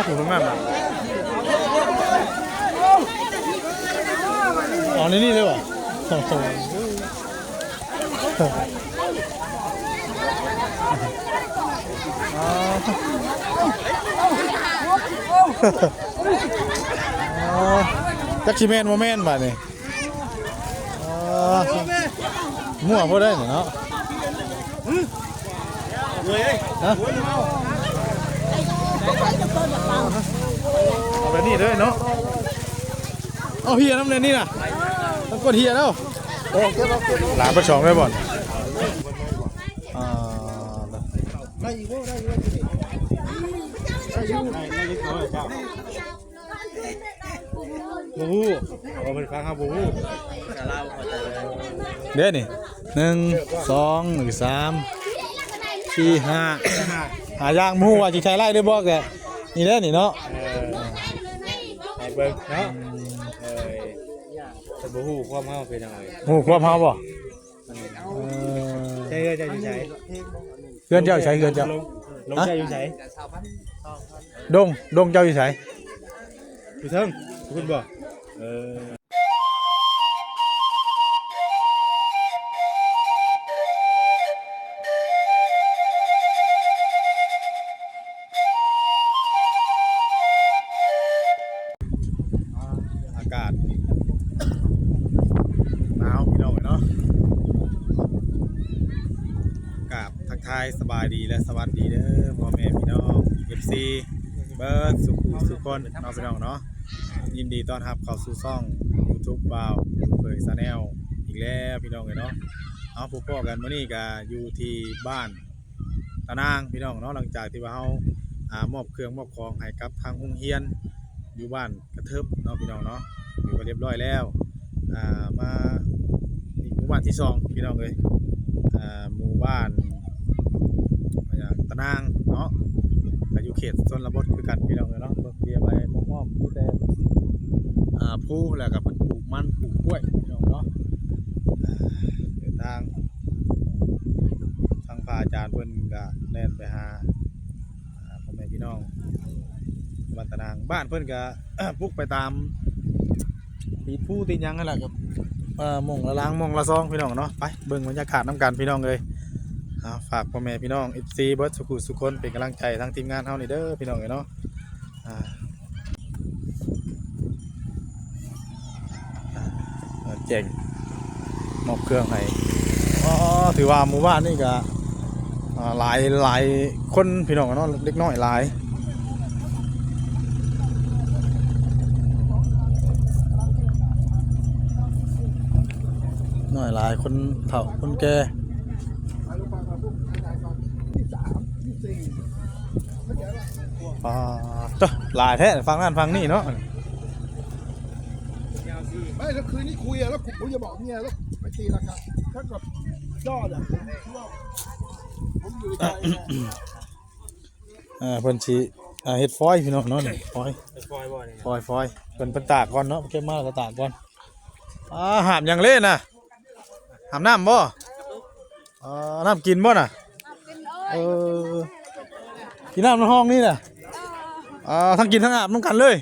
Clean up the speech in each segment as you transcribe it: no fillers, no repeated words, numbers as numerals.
ถูกมากอ๋อนี่เลยวะจักชิเมนโมเมนต์แบบนี้มั่วพอได้เนาะเอาไปนี่เลยเนาะเอาเฮียน้ำเลยนี่นะต้องกดเฮียแล้วหลานประชองได้บ่อนได้อีกได้บูเอาไปฟังครับบูเด้นี่1 2 1 3 4 5หายางมูว่าจิใช้ไล่ได้บอกแกนี่เด้นี่เนาะไอ้เบิ้งเนาะแต่บูความเฮาเป็นยังไงบูความเฮาบ่ใช่ใช่ใช่เพื่อนเจ้าใช้เพื่อนเจ้าลงเจ้าอยู่ไหนดงเจ้าอยู่ไหนอยู่เทิงคุณบอกอากาศหนาวพี่น้องเนาะกราบทักทายสบายดีและสวัสดีเด้อพ่อแม่พี่น้อง FC เบิร์ดสุคนน้องพี่น้องเนาะยินดีต้อนรับเข้าสู่ช่อง YouTube บ่าวเผยชาแนลอีกแล้วพี่น้องเนาะเอาพบกันมื้อนี้ก็อยู่ที่บ้านตะนางพี่น้องเนาะหลังจากที่ว่าเฮามอบเครื่องมอบของให้กับทางโรงเรียนอยู่บ้านกระเทิบเนาะพี่น้องเนาะอยู่เรียบร้อยแล้วมาอีกหมู่บ้านที่2พี่น้องเลยหมู่บ้านตะนางเนาะอยู่เขตชนบทคือกันพี่น้องเลยเนาะเบียร์ไปมอบที่แต่ผู้แล้วกับปลูกมันปลูกกล้วยพี่น้องเนาะเดินทางพระอาจารย์เพิ่นก็แล่นไปหาพ่อแม่พี่น้องบ้านตะนางบ้านเพิ่นก็ปลูกไปตามตีผู้ตียังนั่นแหละกับมงละล้างมงละซองพี่น้องเนาะไปเบิ่งบรรยากาศน้ำกันพี่น้องเลยฝากพ่อแม่พี่น้อง FC เบิร์ดสุขคนเป็นกำลังใจทั้งทีมงานเฮานี่เด้อพี่น้องเนาะเจ๋งมอบเครื่องให้ถือว่าหมู่บ้านนี่ก็หลายคนพี่น้องเนาะเล็กน้อยหลายน้อยหลายคนเฒ่าคนแก่หลายแท้ฟังนั่นฟังนี่เนาะไม่แล้วคืนนี้คุยแล้วผมจะบอกเมียแล้วไปตีราคาถ้ากับยอดผมอยู่ใจเพิ่นสิเฮ็ดฟอยพี่น้องเนาะนี่ฟอยเพิ่นตากก่อนเนาะเก็บมาแล้วก็ตากก่อนหามยังเล่นน่ะหามน้ำบ่น้ำกินบ่น่ะกินน้ำในห้องนี่น่ะทั้งกินทั้งอาบน้ำกันเลย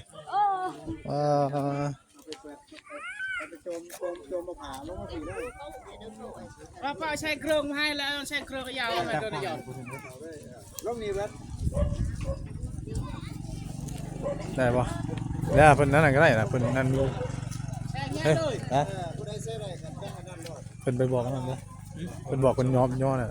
ป้าใช้เครื่องให้แล้วใช้เครื่องยาวมาโดนยาวลงนี่เว้ยได้ป่ะเนี่ยเพิ่นนั่นก็ได้นะเพิ่นนั่นมีเฮ้ยนะเพิ่นไปบอกกันนั่นเลยเพิ่นบอกเพิ่นย่อน่ะ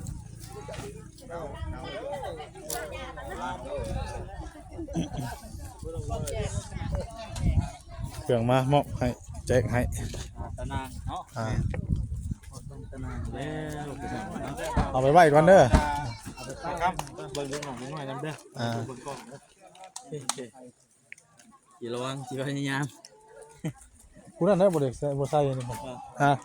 เครื่องมามอบให้แจกให้ตะนางเนาะตะนางแล้วเอาไปไว้ก่อนเด้อครับเบิ่งหน่อยจำเด้อเบิ่งก่อนกี่ระวังกี่พยายามคุณนั่นได้บ่ได้บ่ใส่นี่ครับ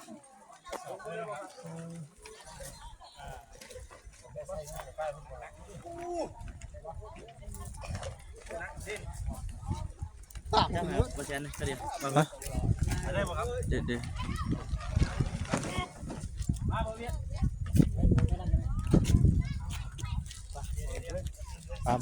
ตากยังไงบ่แชนเดี๋ยวได้บ่ครับเด็ดมาบ่เวีย ป้า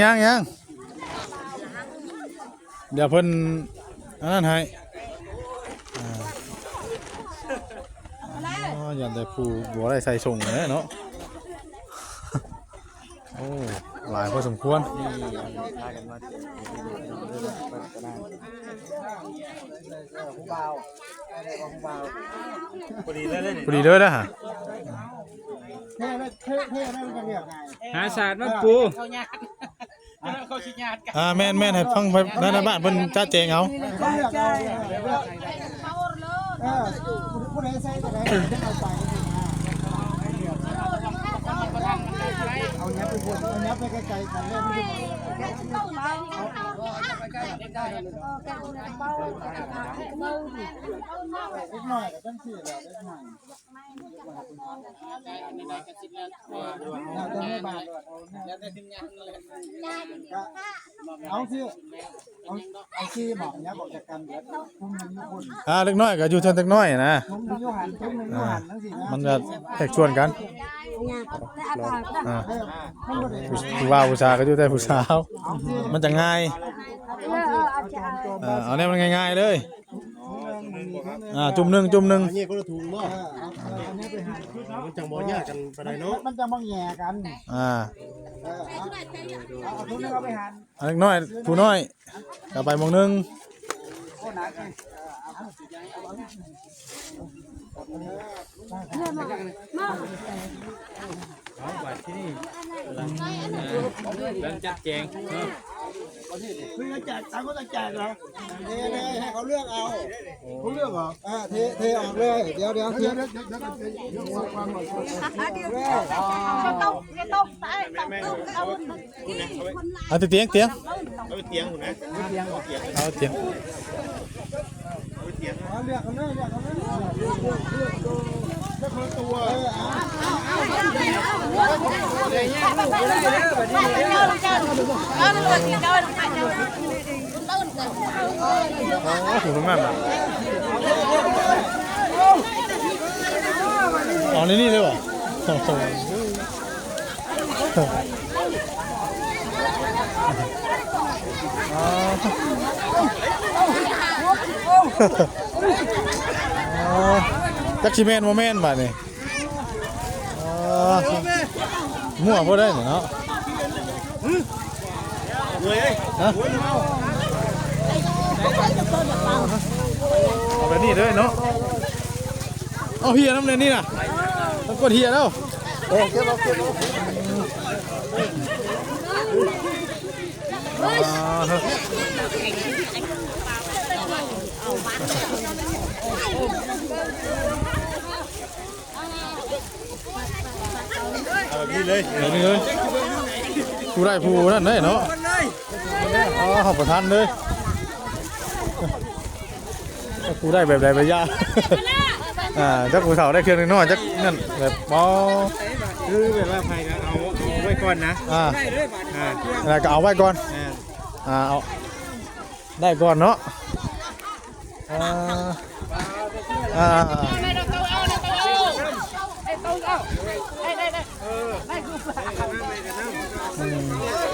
ยังเดี๋ยวเพิ่นอันนั้นให้ยันแต่ผู้บัวได้ใส่ส่งเลยเนาะโอ้หลายพอสมควรพอดีเลยนะฮะหาศาสตร์มาปูแม่นให้ฟังไปในบ้านเพิ่นจ้าเจงเอาผู้ใดใส่ก็ได้เอาไปเอาเนี้ยไปวนเอาเนี้ยไปไกลๆกันเลยไม่ได้เล็กน้อยก็ต้องซื้อแล้วเล็กน้อยเอาสิเอาสิบอกเนี้ยบอกจากกันเดี๋ยวพุ่งมันทุกคนเล็กน้อยก็อยู่เท่าเล็กน้อยนะมันจะแตกชวนกันผู้ว่าผู้ชายก็อยู่แต่ผู้สาวมันจะง่ายเอาเนี่ยมันง่ายๆเลยจุ่มหนึ่งนี่ก็ถูกบ่มันจังบ่ยากกันปานใดเนาะมันจะมองแย่กันเอาทุกนี้เราไปหันเล็กน้อยผู้น้อยกลับไปมองนึงเอาบัตรที่นี่เรื่องจัดแจงคือจะแจกตังค์ก็จะแจกเหรอเทเลยให้เขาเลือกเอาเขาเลือกเหรอเทออกเลยเดี๋ยวความหมดเอาเตียงเอาเตียงหุ่นนะเอาเตียงเลือกเขาเลยเลือกคนตัวถูกมากอ๋อนี่เลยวะจักชิเมนโมเมนต์บ่เนี่ยมั่วพอได้เนาะเอาไปนี่เลยเนาะเอาเฮียน้ำเลยนี่น่ะต้องกดเฮียแล้วนี่เลยผู้ได้ผู้นั่นเลยเนาะขอบประทานเลยผู้ได้แบบใดแบบยาจักผู้สาวได้เครื่องน้อยจักนั่นแบบคือแบบว่าใครก็เอาไว้ก่อนนะแล้วก็เอาไว้ก่อนเอาได้ก่อนเนาะ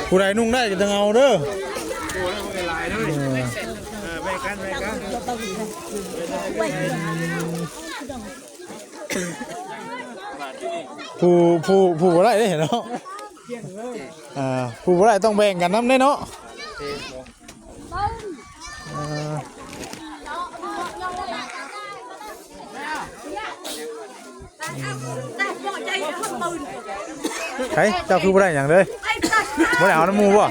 ผู้ใดนุ่งได้ก็จะเอาเด้อผู้บ่ได้เห็นเนาะผู้บ่ได้ต้องแบ่งกันน้ำได้เนาะใครเจ้าคือบ่ได้อย่างเลยบ่ได้เอาน้ำมูบ่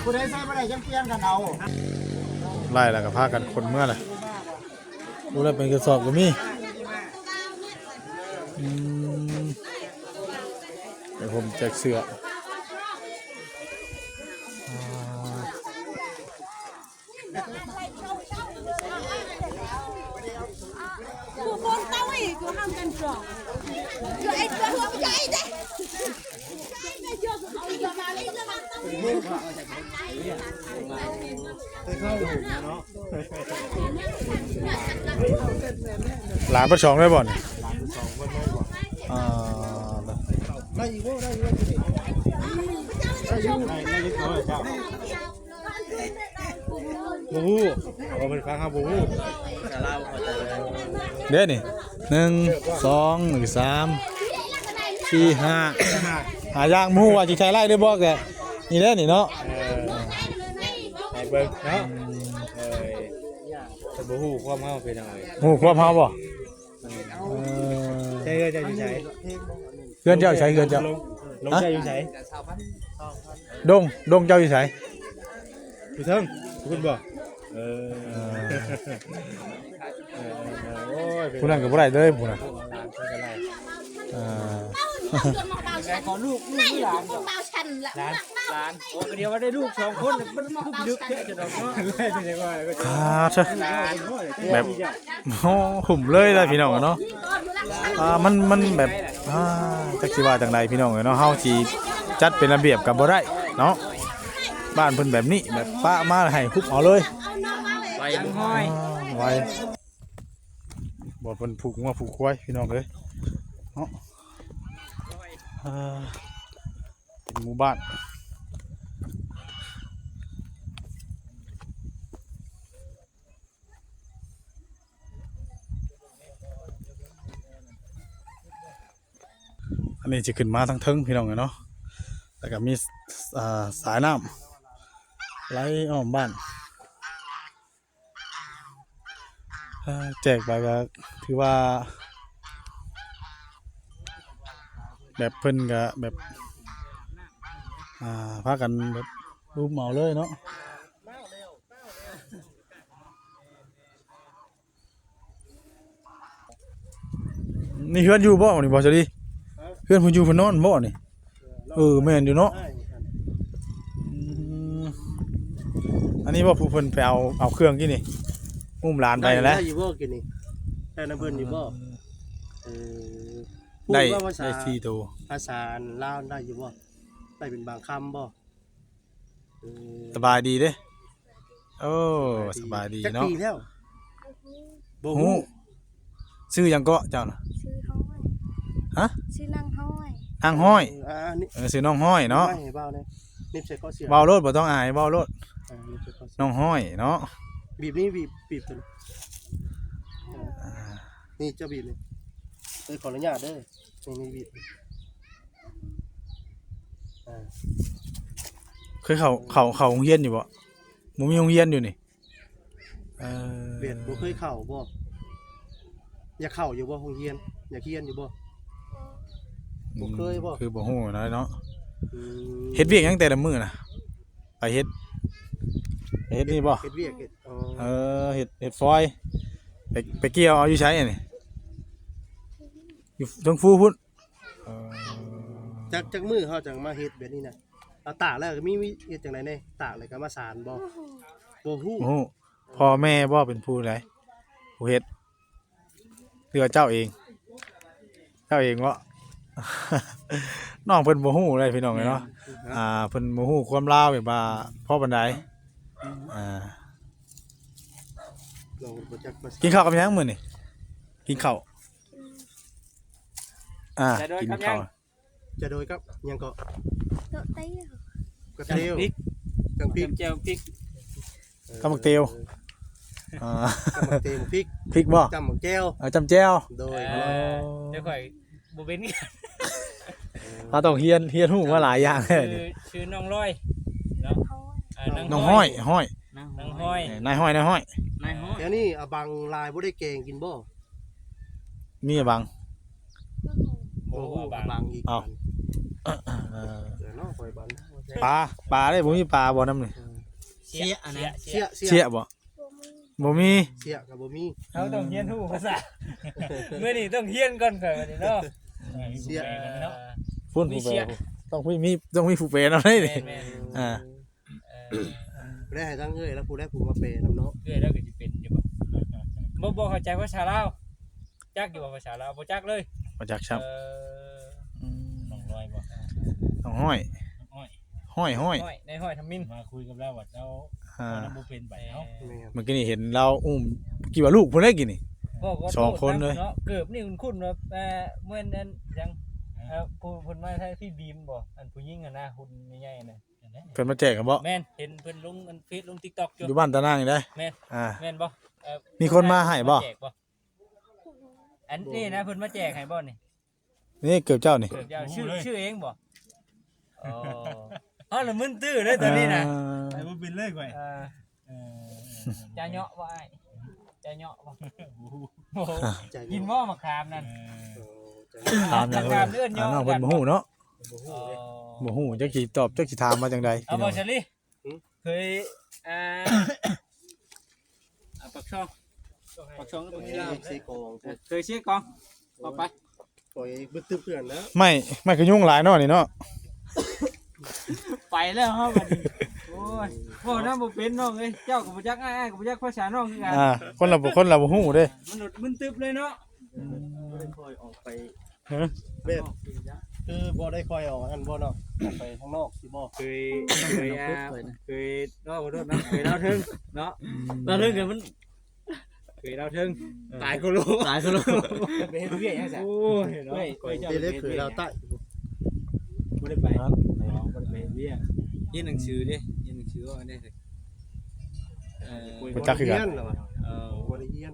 ผู้ใดใส่บ่ได้จังเปลี่ยนกันเอา ไล่แล้วก็พากันคนเมื่อไหร่รู้แล้วเป็นกระสอบก็มีเดี๋ยวผมแจกเสื้อ Cô con tao ấy, cô ham cần tròn. Rồi anh cho hướng cho anh đấy. Bây giờ họ giờ mà lấy cho bạn tao. หลานประชองได้บ่อนอ่า ได้อีกบ่ได้อีกบ่ได้อยู่ บูฮู้เอาเป็นฟังครับบูฮู้จะเล่าพอใจเลย เด้นี่1 2 1 3 4 5หาย่างหมูว่าสิใช้ไล่ได้บ่แกนี่เด้นี่เนาะ ไปเบิ่งเนาะแต่บูฮู้ความเฮาเป็นยังไง หมูความเฮาบ่ ใช่เจ้าอยู่ไส เฮือนเจ้าใช้เฮือนเจ้า ลงใจอยู่ไส ดงเจ้าอยู่ไส อยู่เทิงคุณบ่โอ้ย ผู้นั้นก็บ่ได้เด้อผู้นั้นขอลูกนี่หลานเบาฉันละ ร้านโอ้เดียวว่าได้ลูก2คนมันมาคุบดึกแค่จะดอกเนาะไล่เป็นจังว่าก็ เถอะแบบโอ้หุ่มเลยได้พี่น้องเนาะมันแบบจักสิว่าจังไดพี่น้องเนาะเฮาสิจัดเป็นระเบียบก็บ่ได้เนาะบ้านเพิ่นแบบนี้แบบป้ามาให้คุบเอาเลย ไปห้อย ไว้บ่เพิ่นผูกงัวผูกควายพี่น้องเอ้ยเนาะเป็นหมู่บ้านอันนี้จะขึ้นมาทั้งเทิงพี่น้องเนาะแล้วก็มีสายน้ำไหลอ้อมบ้านแจกไปก็ถือว่าแบบเพิ่นก็แบบพากันแบบรูปเหมาเลยเนาะนี่เฮือนอยู่บ่นี่บ่จะดีเฮือนเพิ่นอยู่เพิ่นนอนบ่นี่แม่นอยู่เนาะอันนี้ว่าผู้เพิ่นไปเอาเครื่องกี่นี่อุ้มหลานไปนั่นแหละ ได้อยู่บ่กินนี่ได้น้ำเพิ่นอยู่บ่ได้ พูว่าภาษา ได้4ตัว ภาษาลาวได้อยู่บ่ได้เป็นบางคำบ่ สบายดีเด้โอ้สบายดี จัก เนาะ ปีแล้วบ่ ฮู้ ฮู้ ชื่อหยังเก็เจ้าน่ะ ชื่อห้อย ฮะ ชื่อนางห้อย นางห้อย นี่ ชื่อน้องห้อยเนาะ ไม่ให้เบาเลยนิบใส่ข้อเสีย เว้ารถบ่ต้องอายเว้ารถ นิบใส่ข้อเสีย น้องห้อยเนาะ บีบนี่บีบตัวนี้นี่เจ้าบีบนี่ขออนุญาตเด้อนี่บีบเคยเข้าโรงเรียนอยู่บ่บ่มีโรงเรียนอยู่นี่เบียดบ่เคยเข้าบ่อยากเข้าอยู่บ่โรงเรียนอยากเรียนอยู่บ่บ่เคยบ่ คือบ่ฮู้นะเนาะเฮ็ดเวียกหยังแต่ละมื้อน่ะไปเฮ็ดนี่บ่ เฮ็ดเวียกเฮ็ดฟอยไปเกี่ยวเอาอยู่ใช้นี่อยู่ตรงฟูพุ่นจักมือเฮาจังมาเฮ็ดแบบนี้น่ะเอาตากแล้วก็มีเฮ็ดจังได๋แน่ตากแล้วก็มาสานบ่บ่ฮู้ โอ้พ่อแม่บ่เป็นผู้ใดผู้เฮ็ดหรือว่าเจ้าเองบ่ น้องเพิ่นบ่ฮู้เลยพี่น้องเนาะเพิ่นบ่ฮู้ความลาวแบบว่าพอปานใดเราบ่จักภาษา กินข้าวกับหยังมื้อนี่กินข้าวกินข้าว จะโดยกับหยังก็ โตเตี้ย กระเทียมจังพริก เจียวพริก กับหมักเตียว กับหมักเทียมพริก พริกบ่ จำหมักแก้ว จำแจ่ว โดย เดี๋ยวค่อยบ่เป็นกัน ต้องเฮียนฮู้มาหลายอย่างเลยนี่ ชื่อน้องร้อยเนาะ น้องห้อย น้องห้อย นายห้อย นายห้อย เดี๋ยวนี้เอาบังลายบ่ได้แกงกินบ่ มีบัง โอ้บาง บังอีก อ้าว เนาะข่อยบ้าน ปลาได้บ่มีปลาบ่นำนี่ เสียอันนั้น เสีย เชี่ยบ่บ่มี เสียก็บ่มี เขาต้องเรียนรู้ภาษาเมื่อนี้ต้องเรียนก่อนค่ะวันนี้เนาะ เสีย เนาะ พุ่นผู้แปลต้องมีผู้แปลนำได้นี่ แม่น อ่า ได้ให้ทั้งเอ้ยแล้วผู้ได้ผู้มาเปย์นำเนาะ เพื่อแล้วก็สิเป็นอยู่บ่เข้าใจภาษาลาวจักอยู่ภาษาลาวบ่จักเลย มาจากครับ น้องลอยบ่ ต้องห้อย ห้อย ห้อย ในห้อยทำมินมาคุยกับเราว่าเจ้า อ่า บ่เป็นไปเนาะ แม่น เมื่อกี้นี่เห็นเราอุ้มกี่ว่าลูกเพิ่นได้กี่นี่ สองคนเลย เนาะเกือบนี่คุ้นๆว่าเมื่อนั้นยังผู้เพิ่นมาใช้พี่บีมบ่อันผู้หญิงอ่ะนะหุ่นใหญ่ๆน่ะ เพิ่นมาแจกกันบ่ แม่นเห็นเพิ่นลงอันเฟซลง TikTok อยู่ อยู่บ้านตะนางนี่ได้ แม่น อ่า แม่นบ่ มีคนมาให้บ่ แจกอันนี้นะเพิ่นมาแจกให้บ่นี่ นี่เกือบเจ้านี่ เกิดยาวชื่อเองบ่อ๋อแล้วมึนตื้อเลยตอนนี้นะ อ่า บ่เป็นเลยก่อยจะเหาะบ่อ้ายจะเหาะบ่โอ้โห ใจ กินหม้อมะขามนั่น ถามอย่าง มะขามเลื่อนเหาะ น้องเพิ่นบ่ฮู้เนาะ อ๋อ บ่ฮู้จักสิตอบจักสิถามมาจังใด เอา พี่น้ บ่ อง ชลิเคยปักช่องปักช่องก็ปักช่อง ซีกอง เคยเช็คกองเอาไป ปล่อยบึ้ตึ้เพื่อนแล้ว ไม่ก็ยุ่งหลายเนาะนี่เนาะ ไปแล้วครับบัดนี้โอ้ยโอ้น้ำบ่เป็นน้องเอ้ยเจ้าก็บ่จักอ้ายก็บ่จักภาษาน้องคือกัน คนละบ่ฮู้เด้ มนุษย์มึนตึบเลยเนาะ บ่ได้คอยออกไป ฮะ แบบคือบ่ได้คอยออกอันบ่เนาะไปข้างนอกสิบ่ เคยเนาะขอโทษนะเคยเล่าถึงเนาะเล่าถึงกันมันเคยเล่าถึงตายก็รู้ไปเฮ็ดเวียกจังซั่นโอ้ยเนาะ เด็กเคยเราใต้ บ่ได้ไปบ่ได้ไปเวียกเรียนหนังสือดิเรียนหนังสือว่าได้สิบ่จักคือกัน เหรอ บ่ได้เฮียน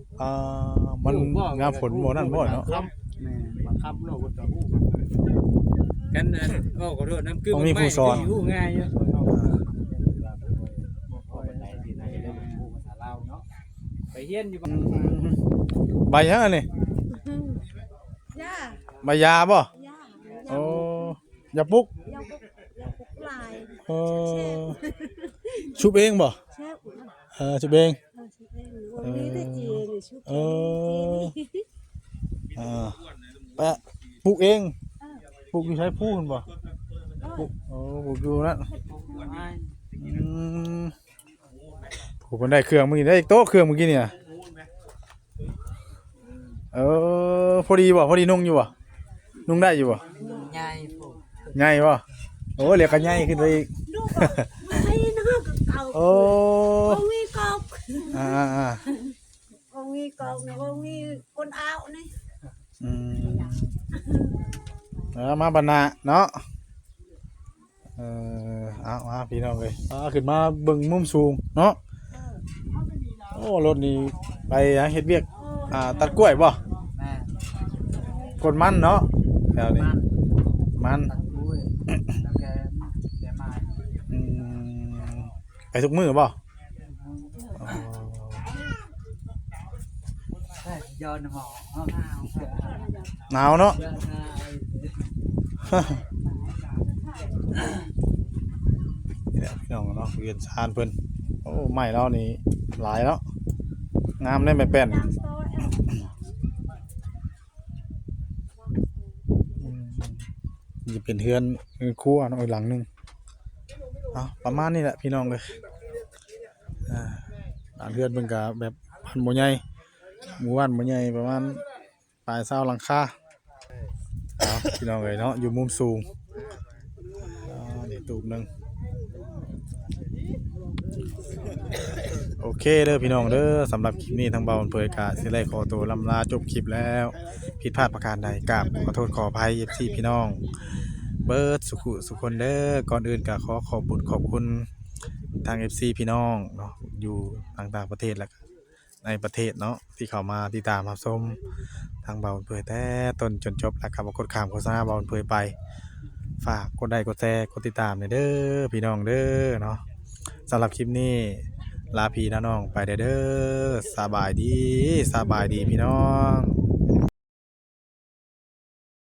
มันงามฝนบ่นั่นบ่เนาะ คำบางคำเนาะบ่จะฮู้ กันนั่นก็ขอโทษน้ำกึ่ ต้องมีผู้สอน อยู่ง่ายอยู่ไปเฮียนอยู่บ้าน ใบยังอันนี้ ย่า ใบยาบ่ ย่า โอ้ยาปลุก ยาปุกลาย เออชุบเองบ่ เช่ ชุบเอง วันนี้ได้จีนชุบ เออแปะปลูกเองปลูกอยู่ใช้ผู้คุณบ่ปลูกปลูกอยู่นั่นปลูกคนได้เครื่องเมื่อกี้ได้โต๊ะเครื่องเมื่อกี้เนี่ยพอดีบ่พอดีนุ่งอยู่บ่นุ่งได้อยู่บ่ ใหญ่ ใหญ่บ่โอ้เรียกกันใหญ่ขึ้นไปอีก ดูไม่น่ากับเก่า โอ้ มีกอก อ่า มีกอกเนี่ยมีคนเอาเนี่ย มาบรรณาเนาะเอาพี่น้องเลยขึ้นมาเบิ่งมุมสูงเนาะโอ้รถนี่ไปเฮ็ดเวียกตัดกล้วยบ่กดมันเนาะแถวนี้มันไปทุกมื้อบ่ ย้อนหมอ หนาวเนาะนี่แหละพี่น้องเนาะเรียนชานเพิ่นโอ้ใหม่แล้วนี่หลายแล้วงามได้แม่แป้นจะเป็นเฮือนครัวเนาะอีกหลังนึงประมาณนี้แหละพี่น้องเลยบ้านเฮือนเพิ่นก็แบบบ้านบ่ใหญ่หมู่บ้านบ่ใหญ่ประมาณปลาย20หลังคาพี่น้องเลยเนาะอยู่มุมสูงนี่ตูบนึงโอเคเด้อพี่น้องเด้อสำหรับคลิปนี้ทางเบาเผยกาสิไลขอตัวลำลาจบคลิปแล้วผิดพลาดประการใดกราบขอโทษขออภัยพี่น้องเบิร์ดสุคนเด้อก่อนอื่นก็ขอบคุณทาง FC พี่น้องเนาะอยู่ต่างประเทศและในประเทศเนาะที่เข้ามาติดตามรับชมทางเบาเผยแต่ต้นจนจบแล้วครับกดข้ามโฆษณาเบาเผยไปฝากกดไลค์กดแชร์กดติดตามเด้อพี่น้องเด้อเนาะสำหรับคลิปนี้ลาพี่น้องไปเด้อสบายดีพี่น้อง